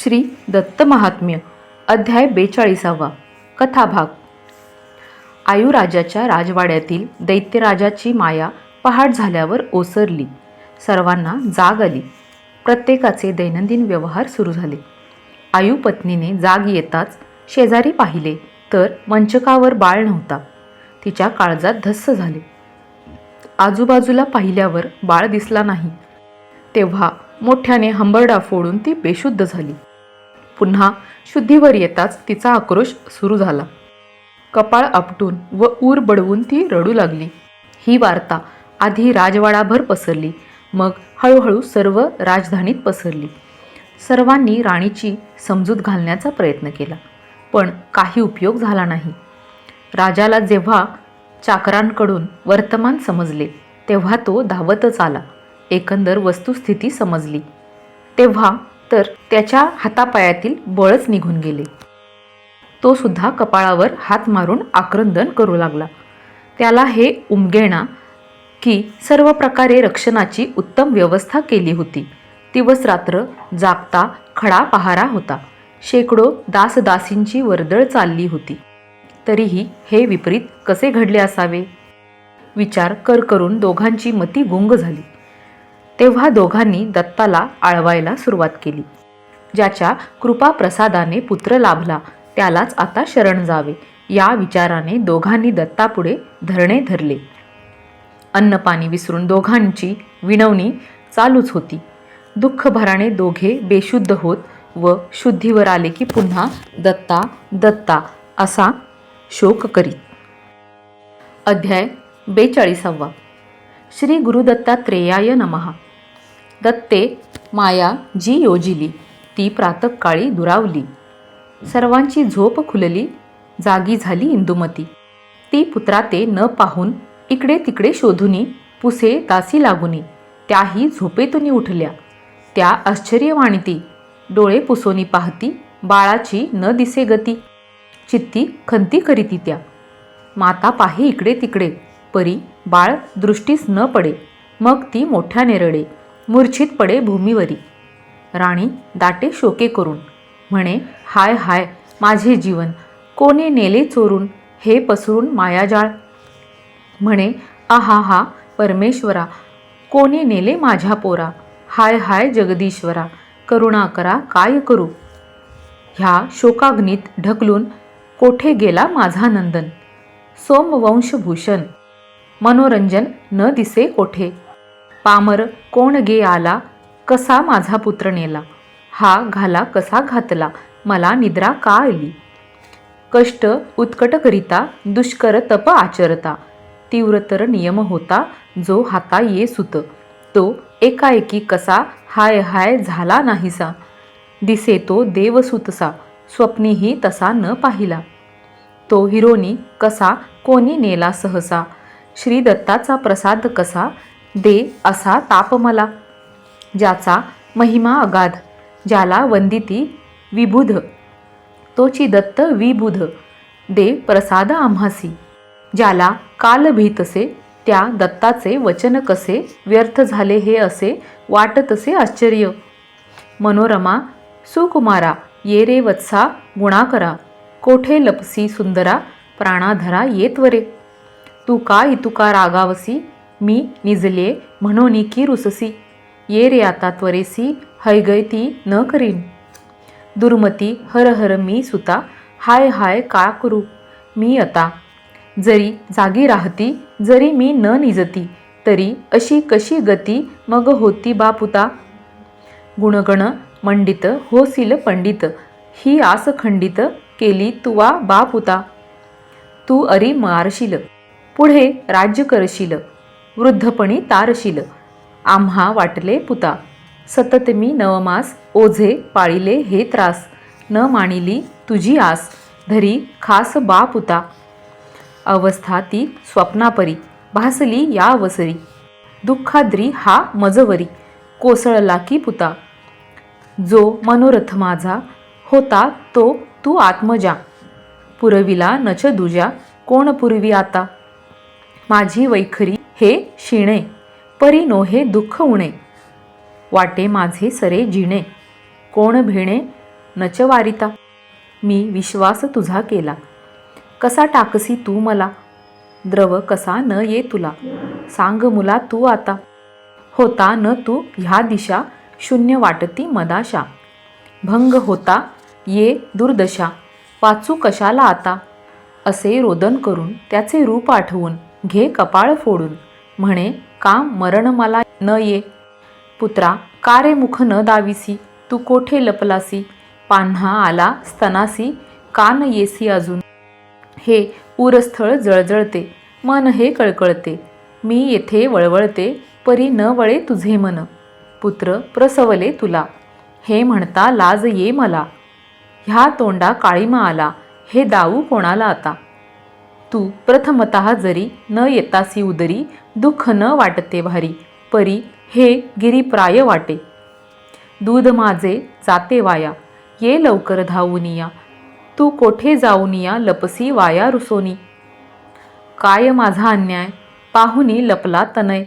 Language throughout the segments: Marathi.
श्री दत्त महात्म्य अध्याय 42 कथाभाग। आयुराजाच्या राजवाड्यातील दैत्यराजाची माया पहाट झाल्यावर ओसरली. सर्वांना जाग आली. प्रत्येकाचे दैनंदिन व्यवहार सुरू झाले. आयु पत्नीने जाग येताच शेजारी पाहिले तर मंचकावर बाळ नव्हता. तिच्या काळजात धस्स झाले. आजूबाजूला पाहिल्यावर बाळ दिसला नाही. तेव्हा मोठ्याने हंबरडा फोडून ती बेशुद्ध झाली. पुन्हा शुद्धीवर येताच तिचा आक्रोश सुरू झाला. कपाळ आपटून व ऊर बडवून ती रडू लागली. ही वार्ता आधी राजवाडाभर पसरली, मग हळूहळू सर्व राजधानीत पसरली. सर्वांनी राणीची समजूत घालण्याचा प्रयत्न केला, पण काही उपयोग झाला नाही. राजाला जेव्हा चाकरांकडून वर्तमान समजले तेव्हा तो धावतच आला. एकंदर वस्तुस्थिती समजली तेव्हा तर त्याच्या हातापायातील बळच निघून गेले. तो सुद्धा कपाळावर हात मारून आक्रंदन करू लागला. त्याला हे उमगेना की सर्व प्रकारे रक्षणाची उत्तम व्यवस्था केली होती. दिवस रात्र जागता खडा पहारा होता. शेकडो दासदासींची वर्दळ चालली होती. तरीही हे विपरीत कसे घडले असावे विचार करून दोघांची मती गुंग झाली. तेव्हा दोघांनी दत्ताला आळवायला सुरुवात केली. ज्याच्या कृपाप्रसादाने पुत्र लाभला त्यालाच आता शरण जावे या विचाराने दोघांनी दत्तापुढे धरणे धरले. अन्नपाणी विसरून दोघांची विनवणी चालूच होती. दुःखभराने दोघे बेशुद्ध होत व शुद्धीवर आले की पुन्हा दत्ता दत्ता असा शोक करीत. अध्याय 42 श्री गुरुदत्तात्रेयाय नमः. दत्ते माया जी योजिली ती प्रातःकाळी दुरावली. सर्वांची झोप खुलली. जागी झाली इंदुमती. ती पुत्राते न पाहून इकडे तिकडे शोधुनी पुसे दासी लागुनी. त्याही झोपेतून उठल्या. त्या आश्चर्यवाणिती डोळे पुसोनी पाहती. बाळाची न दिसे गती. चित्ती खंती करीती त्या. माता पाहे इकडे तिकडे परी बाळ दृष्टीस न पडे. मग ती मोठ्याने रडे. मूर्छित पडे भूमीवरी. राणी दाटे शोके करून म्हणे, हाय हाय माझे जीवन कोणे नेले चोरून. हे पसरून मायाजाळ. म्हणे, आहा हा परमेश्वरा कोणे नेले माझ्या पोरा. हाय हाय जगदीश्वरा करुणा करा काय करू. ह्या शोकाग्नीत ढकलून कोठे गेला माझा नंदन. सोमवंशभूषण मनोरंजन न दिसे कोठे. पामर कोण गे आला कसा माझा पुत्र नेला. हा घाला कसा घातला मला निद्रा का आली. कष्ट उत्कट करिता दुष्कर तप आचरता. तीव्रतर नियम होता जो हाता ये सुत. तो एकाएकी कसा हाय हाय झाला नाहीसा. दिसे तो देवसुतसा स्वप्नीही तसा न पाहिला. तो हिरोनी कसा कोणी नेला सहसा. श्री दत्ताचा प्रसाद कसा दे असा ताप मला. ज्याचा महिमा अगाध ज्याला वंदिती विबुध. तोची दत्त विबुध दे प्रसाद आम्हासी. ज्याला काल भीतसे त्या दत्ताचे वचन कसे व्यर्थ झाले हे असे वाटतसे आश्चर्य. मनोरमा सुकुमारा ये रे वत्सा गुणाकरा. कोठे लपसी सुंदरा प्राणाधरा येत्वरे. तू का इतुका रागावसी मी निजले म्हणोनी की रुससी. ये रे आता त्वरेसी हैगयती न करीन. दुर्मती हर हर मी सुता हाय हाय का करू मी आता. जरी जागी राहती जरी मी न निजती तरी अशी कशी गती मग होती बापुता. गुणगण मंडित होसील पंडित ही आस खंडित केली तुवा बापुता. तू अरी मारशील पुढे राज्य करशील वृद्धपणी तारशील. आम्हा वाटले पुता सतत मी नवमास ओझे पाळिले हे त्रास. न मानिली तुझी आस धरी खास बापुता. अवस्था ती स्वप्नापरी भासली या अवसरी. दुःखाद्री हा मजवरी कोसळला की पुता. जो मनोरथ माझा होता तो तू आत्मजा. पुरविला नच दुजा कोण पुरवी आता. माझी वैखरी हे शिणे परी नोहे दुःख उणे. वाटे माझे सरे जिणे कोण भिणे नच वारिता. मी विश्वास तुझा केला, कसा टाकसी तू मला. द्रव कसा न ये तुला, सांग मुला तू आता. होता न तू ह्या दिशा, शून्य वाटती मदाशा. भंग होता ये दुर्दशा, वाचू कशाला आता. असे रोदन करून त्याचे रूप आठवून घे कपाळ फोडून. म्हणे का मरण मला न ये. पुत्रा का रे मुख न दाविसी, तू कोठे लपलासी. पान्हा आला स्तनासी, का न येसी अजून. हे उरस्थळ जळजळते, मन हे कळकळते. मी येथे वळवळते, परी न वळे तुझे मन. पुत्र प्रसवले तुला, हे म्हणता लाज ये मला. ह्या तोंडा काळीमा आला, हे दाऊ कोणाला आता. तू प्रथमतः जरी न येतासी उदरी, दुःख न वाटते भारी. परी हे गिरीप्राय वाटे. दूध माझे जाते वाया, ये लवकर धावूनिया. तू कोठे जाऊनिया लपसी वाया रुसोनी. काय माझा अन्याय पाहुनी लपला तनय,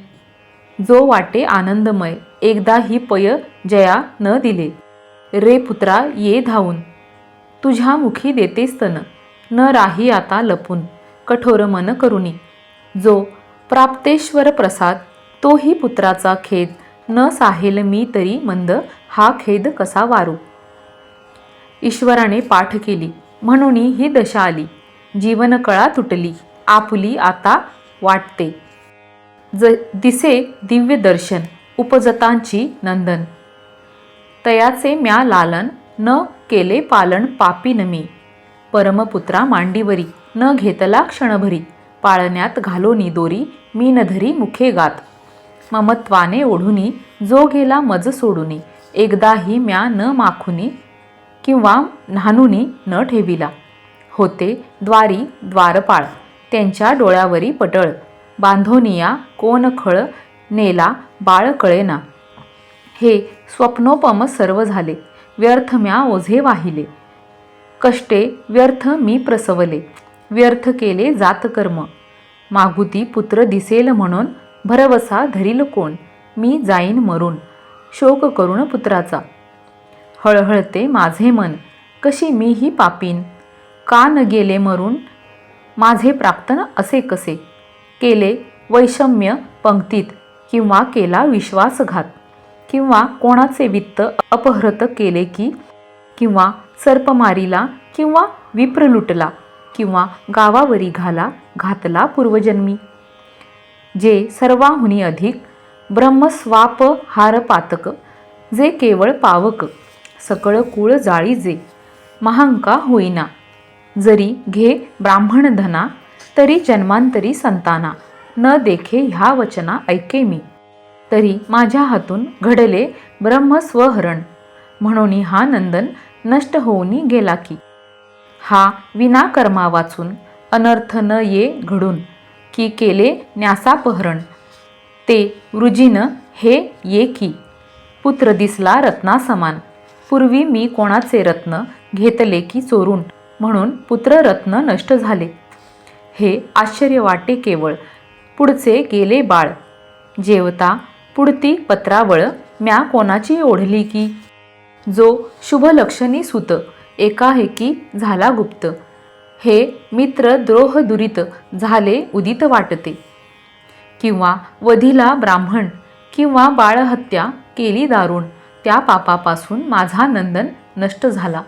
जो वाटे आनंदमय एकदा ही पय जया न दिले. रे पुत्रा ये धावून, तुझ्या मुखी देते स्तन. न राही आता लपून, कठोर मन करुनी. जो प्राप्तेश्वर प्रसाद, तोही पुत्राचा खेद. न साहेल मी तरी मंद, हा खेद कसा वारू. ईश्वराने पाठ केली म्हणून ही दशा आली. जीवन कळा तुटली, आपुली आता वाटते. दिसे दिव्य दर्शन, उपजतांची नंदन. तयाचे म्या लालन, न केले पालन पापीन मी. परमपुत्रा मांडीवरी, न घेतला क्षणभरी. पाळण्यात घालोनी दोरी, मी न धरी मुखे गात. ममत्वाने ओढुनी, जो गेला मज सोडुनी. एकदाही म्या न माखुनी, किंवा न्हानुनी न ठेविला. होते द्वारी द्वारपाळ, त्यांच्या डोळ्यावरी पटळ. बांधोनिया कोण खळ, नेला बाळ कळेना. हे स्वप्नोपम सर्व झाले, व्यर्थ म्या ओझे वाहिले. कष्टे व्यर्थ मी प्रसवले, व्यर्थ केले जातकर्म. मागुती पुत्र दिसेल म्हणून, भरवसा धरील कोण. मी जाईन मरून, शोक करून पुत्राचा. हळहळते माझे मन, कशी मी ही पापीन. का न गेले मरून, माझे प्राक्तन असे कसे. केले वैषम्य पंक्तीत, किंवा केला विश्वासघात. किंवा कोणाचे वित्त अपहृत केले की, किंवा सर्प मारिला, किंवा विप्र लुटला, किंवा गावावरी घातला पूर्वजन्मी. जे सर्वाहुनी अधिक, ब्रह्मस्वापहार पातक. जे केवळ पावक, सकळ कुळ जाळी जे. महांका होईना, जरी घे ब्राह्मण धना. तरी जन्मांतरी संताना, न देखे ह्या वचना ऐके मी. तरी माझ्या हातून घडले ब्रह्मस्वहरण. म्हणून हा नंदन नष्ट होऊनी गेला की. हा विनाकर्मा वाचून, अनर्थ न ये घडून. की केले न्यासापहरण, ते वृजीन हे ये की. पुत्र दिसला रत्ना समान, पूर्वी मी कोणाचे रत्न घेतले की चोरून. म्हणून पुत्र रत्न नष्ट झाले. हे आश्चर्य वाटे केवळ, पुढचे गेले बाळ. जेवता पुढती पत्रावळ, म्या कोणाची ओढली की. जो शुभलक्षणी सुत, एकाएकी झाला गुप्त. हे मित्र द्रोह दुरित, झाले उदित वाटते. किंवा वधिला ब्राह्मण, किंवा बाळहत्या केली दारुण. त्या पापापासून माझा नंदन नष्ट झाला.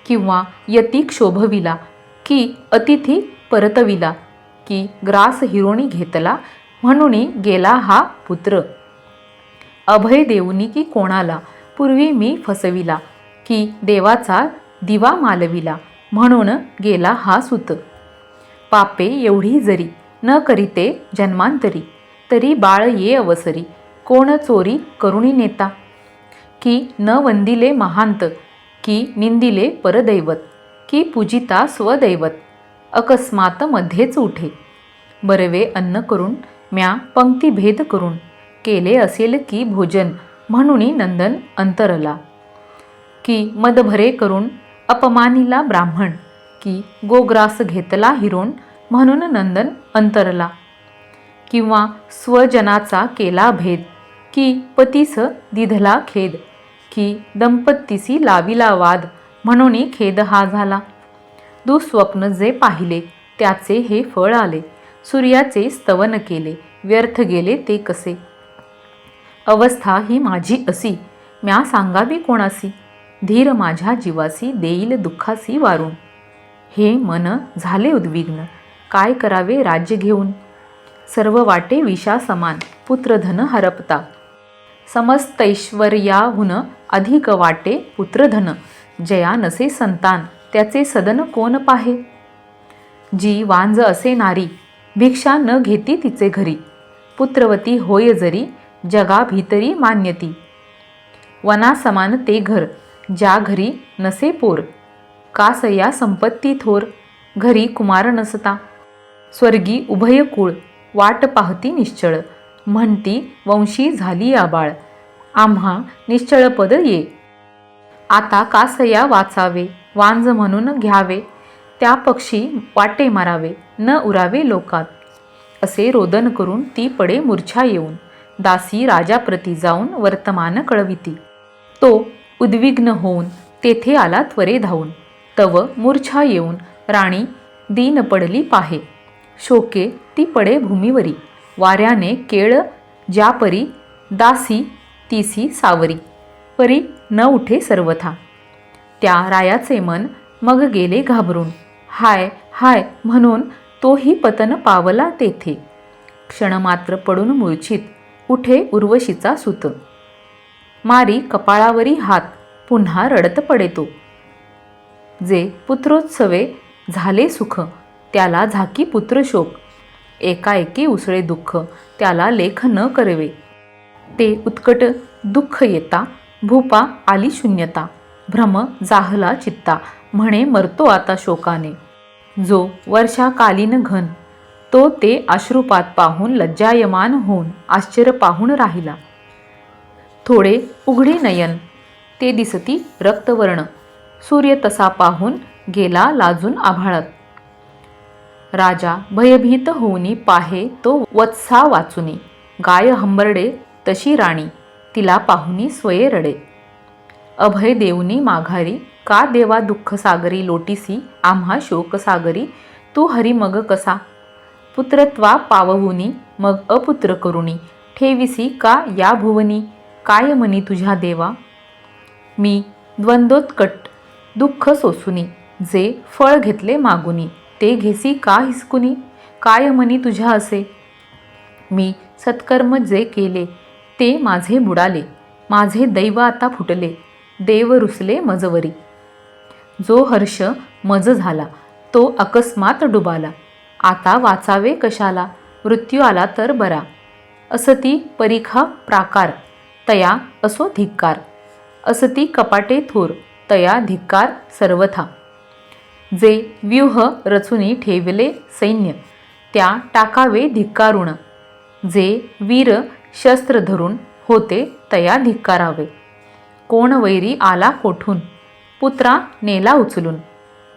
किंवा यती क्षोभविला, की अतिथी परतविला. की ग्रास हिरोणी घेतला, म्हणून गेला हा पुत्र. अभय देऊनी की कोणाला, पूर्वी मी फसविला. की देवाचा दिवा मालविला, म्हणून गेला हा सुत. पापे एवढी जरी, न करीते जन्मांतरी. तरी बाळ ये अवसरी, कोण चोरी करुणी नेता. की न वंदिले महांत, की निंदिले परदैवत. की पूजिता स्वदैवत, अकस्मात मध्येच उठे. बरवे अन्न करून, म्या पंक्ती भेद करून. केले असेल की भोजन, म्हणून नंदन अंतरला. की मदभरे करून अपमानिला ब्राह्मण. की गोग्रास घेतला हिरोण, म्हणून नंदन अंतरला. किंवा स्वजनाचा केला भेद, की पतीस दिधला खेद. की दंपत्तीसी लाविला वाद, म्हणून खेद हा झाला. दुःस्वप्न जे पाहिले त्याचे हे फळ आले. सूर्याचे स्तवन केले, व्यर्थ गेले ते कसे. अवस्था ही माझी असी, म्या सांगावी कोणासी. धीर माझ्या जीवासी, देईल दुःखासी वारून. हे मन झाले उद्विग्न, काय करावे राज्य घेऊन. सर्व वाटे विषा समान, पुत्रधन हरपता. समस्तैश्वर्याहून अधिक वाटे पुत्रधन. जया नसे संतान, त्याचे सदन कोण पाहे. जी वांज असे नारी, भिक्षा न घेती तिचे घरी. पुत्रवती होय जरी, जगा भीतरी मान्यती. वनासमान ते घर, ज्या घरी नसे पोर. कासया संपत्ती थोर, घरी कुमार नसता. स्वर्गी उभय कुळ, वाट पाहती निश्चळ. म्हणती वंशी झाली आबाळ, आम्हा निश्चळ पद ये. आता कासया वाचावे, वांज म्हणून घ्यावे. त्या पक्षी वाटे मारावे, न उरावे लोकात. असे रोदन करून ती पडे मूर्छा येऊन. दासी राजाप्रती जाऊन वर्तमान कळविती. तो उद्विग्न होऊन तेथे आला त्वरे धावून. तव मूर्छा येऊन राणी दीन पडली पाहे. शोके ती पडे भूमीवरी, वाऱ्याने केळ ज्यापरी. दासी तिसी सावरी, परी न उठे सर्वथा. त्या रायाचे मन मग गेले घाबरून. हाय हाय म्हणून तोही पतन पावला तेथे. क्षणमात्र पडून मूर्छित उठे उर्वशीचा सुत. मारी कपाळावरी हात, पुन्हा रडत पडे तो. जे पुत्रोत्सवे झाले सुख, त्याला झाकी पुत्रशोक. एकाएकी उसळे दुःख, त्याला लेख न करवे. ते उत्कट दुःख येता, भूपा आली शून्यता. भ्रम जाहला चित्ता, म्हणे मरतो आता शोकाने. जो वर्षाकालीन घन, तो ते अश्रुपात पाहून लज्जायमान होऊन आश्चर्य पाहून राहिला. थोडे उघडी नयन, ते दिसती रक्तवर्ण. सूर्य तसा पाहून गेला लाजून आभाळात. राजा भयभीत होऊनी पाहे तो वत्सा वाचुनी. गाय हंबरडे तशी राणी, तिला पाहुनी स्वये रडे. अभय देऊनी माघारी, का देवा दुःख सागरी लोटीसी. आम्हा शोक सागरी, तू हरी मग कसा. पुत्रत्वा पावहुनी, मग अपुत्र करुणी. ठेविसी का या भुवनी, काय मनी तुझ्या देवा. मी द्वंद्वोत्कट दुःख सोसुनी, जे फळ घेतले मागुनी. ते घेसी का हिसकुनी, काय मनी तुझ्या असे. मी सत्कर्म जे केले, ते माझे बुडाले. माझे दैव आता फुटले, देव रुसले मजवरी. जो हर्ष मज झाला, तो अकस्मात डुबाला. आता वाचावे कशाला, मृत्यू आला तर बरा. असती परीखा प्राकार, तया असो धिक्कार. असती कपाटे थोर, तया धिक्कार सर्वथा. जे व्यूह रचुनी ठेवले सैन्य, त्या टाकावे धिक्कारुण. जे वीर शस्त्र धरून होते, तया धिक्कारावे. कोण वैरी आला कोठून, पुत्रा नेला उचलून.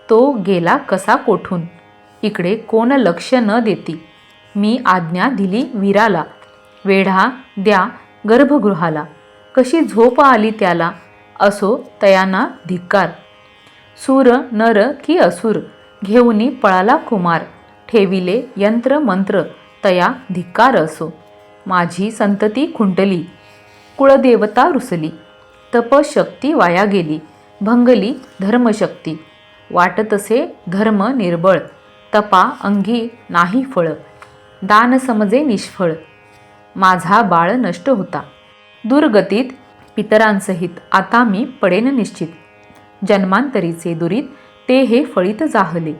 तो गेला कसा कोठून, इकडे कोण लक्ष न देती. मी आज्ञा दिली वीराला, वेढा द्या गर्भगृहाला. कशी झोप आली त्याला, असो तयाना धिक्कार. सूर नर की असुर, घेऊनी पळाला कुमार. ठेविले यंत्र मंत्र, तया धिक्कार असो. माझी संतती खुंटली, कुळदेवता रुसली. तपशक्ती वाया गेली, भंगली धर्मशक्ती. वाटतसे धर्म निर्बळ, तपा अंगी नाही फळ. दान समजे निष्फळ, माझा बाळ नष्ट होता. दुर्गतीत पितरांसहित आता मी पडेन निश्चित. जन्मांतरीचे दुरीत ते हे फळीत जाहले.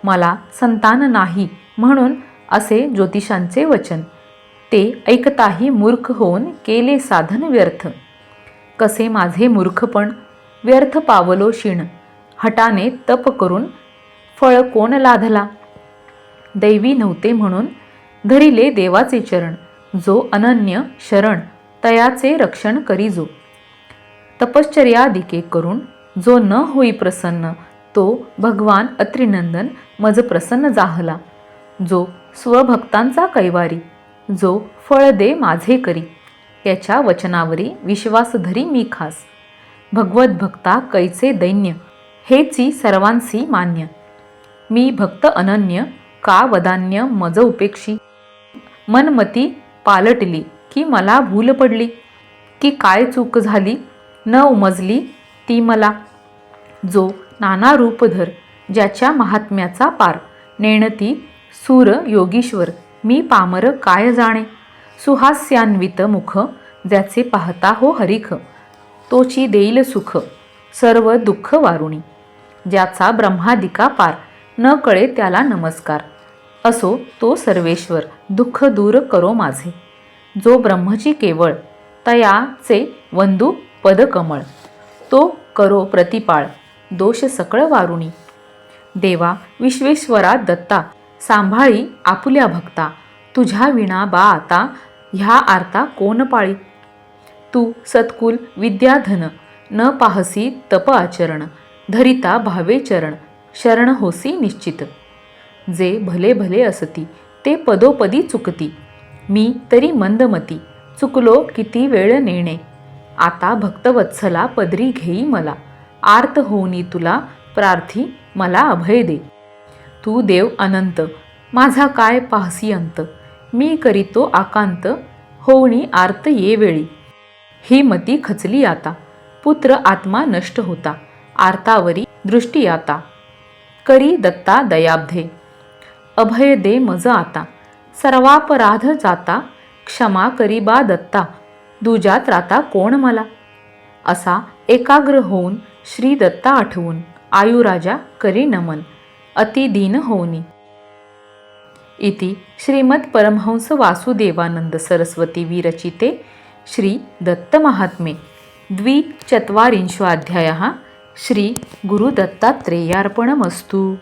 मला संतान नाही म्हणून असे ज्योतिषांचे वचन. ते ऐकताही मूर्ख होऊन केले साधन व्यर्थ. कसे माझे मूर्खपण, व्यर्थ पावलो क्षीण. हटाने तप करून फळ कोण लाधला. दैवी नव्हते म्हणून धरिले देवाचे चरण. जो अनन्य शरण, तयाचे रक्षण करी जो. तपश्चर्यादिके करून जो न होई प्रसन्न, तो भगवान अत्रिनंदन मज प्रसन्न जाहला. जो स्वभक्तांचा कैवारी, जो फळ दे माझे करी. त्याच्या वचनावरी विश्वास धरी मी खास. भगवत भक्ता कैचे दैन्य, हेची सर्वांसी मान्य. मी भक्त अनन्य, का वदान्य मज उपेक्षी. मनमती पालटली, की मला भूल पडली, की काय चूक झाली न उमजली ती मला. जो नाना रूपधर, ज्याच्या महात्म्याचा पार, नेणती सूर योगीश्वर, मी पामर काय जाणे. सुहास्यान्वित मुख, ज्याचे पाहता हो हरिख, तोची देईल सुख सर्व दुःख वारुणी. ज्याचा ब्रह्मादिका पार, न कळे त्याला नमस्कार. असो तो सर्वेश्वर, दुःख दूर करो माझे. जो ब्रह्मची केवळ, तयाचे वंदू पदकमळ. तो करो प्रतिपाळ, दोष सकळ वारुणी. देवा विश्वेश्वरा दत्ता, सांभाळी आपुल्या भक्ता. तुझ्या विणा बा आता, ह्या आरता कोण पाळी. तू सत्कुल विद्याधन, न पाहसी तप आचरण. धरिता भावे चरण, शरण होसी निश्चित. जे भले भले असती, ते पदोपदी चुकती. मी तरी मंदमती, चुकलो किती वेळ नेणे. आता भक्तवत्सला पदरी घेई मला. आर्त होऊनी तुला प्रार्थी, मला अभय दे. तू देव अनंत, माझा काय पाहसी अंत. मी करीतो आकांत, होऊनी आर्त ये वेळी. ही मती खचली आता, पुत्र आत्मा नष्ट होता. आर्तावरी दृष्टी आता, करी दत्ता दयाब्धे. अभय दे मज आता, सर्वापराध जाता. क्षमा करी बा दत्ता, दुजात राता कोण मला. असा एकाग्र होऊन श्री दत्ता आठवून, आयुराजा करी नमन अति दीन होऊनी. इति श्रीमद परमहंस वासुदेवानंद सरस्वती विरचिते श्री दत्त महात्म्ये 24 अध्यायः. श्री गुरुदत्तात्रेयार्पणमस्तु.